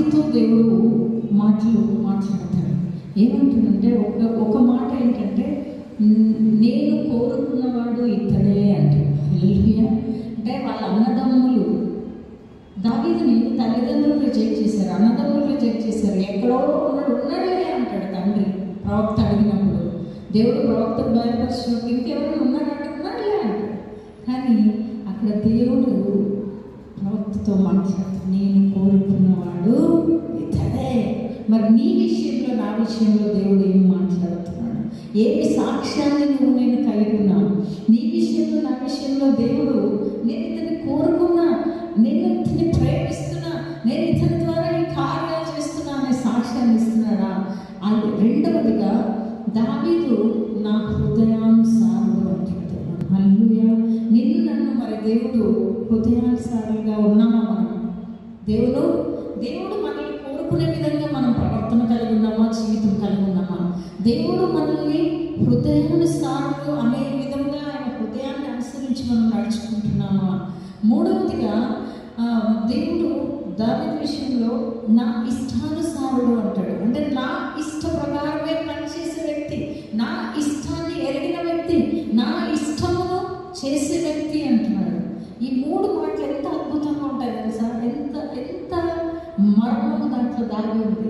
దావీదుతో దేవుడు మాట్లాడతాడు. ఏమంటుందంటే ఒక మాట ఏంటంటే, నేను కోరుకున్నవాడు ఇతడే అంటాడు. హల్లెలూయా. అంటే వాళ్ళ అన్నదమ్ములు దావీదుని తల్లిదండ్రులు రిజెక్ట్ చేశారు, అన్నదమ్ములు రిజెక్ట్ చేశారు. ఎక్కడో ఉన్నాడులే అంటాడు తండ్రి ప్రవక్త అడిగినప్పుడు. దేవుడు ప్రవక్తకు బయలుపరిచినప్పుడు ఇంకెవరైనా ఉన్నాడంటే ఉన్నాడులే అంటాడు. కానీ అక్కడ దేవుడు ప్రవక్తతో మాట్లాడుతూ, నేను కోరుకున్నవాడు ఇతడే. మరి నీ విషయంలో నా విషయంలో దేవుడు ఏం మాట్లాడుతున్నాడు? ఏమి సాక్ష్యాన్ని నేను కలిగి ఉన్నాను? నీ విషయంలో నా విషయంలో దేవుడు, నేను ఇతన్ని కోరుకున్నా, నేను ఇతన్ని ప్రేమిస్తున్నా, నేను ఇతని ద్వారా ఈ కార్యాలు చేస్తున్నా అనే సాక్ష్యాన్ని ఇస్తున్నాడా? అది రెండవదిగా దావీదు నా హృదయానుసారుడు అంటున్నాడు. హల్లెలూయా. నిన్ను నన్ను మరి దేవుడు హృదయానుసారులుగా ఉన్నామా? మనం దేవుడు మనల్ని కోరుకునే విధంగా మనం ప్రవర్తన కలిగి ఉన్నామా, జీవితం కలిగి ఉన్నామా? దేవుడు మనల్ని హృదయానుసారులు అనే విధంగా ఆయన హృదయాన్ని అనుసరించి మనం నడుచుకుంటున్నామా? మూడవదిగా దేవుడు దావీదు విషయంలో నా ఇష్టానుసారుడు అంటాడు. అంటే నా ఇష్ట ప్రకారమే పనిచేసే వ్యక్తి, నా ఇష్టాన్ని ఎరిగిన వ్యక్తి, నా ఇష్టమును చేసే వ్యక్తి అంటున్నాడు. ఈ మూడు మాటలు ఎంత అద్భుతంగా ఉంటాయి తెలుసా? ఎంత మర్మం దాంట్లో దాగి ఉంది.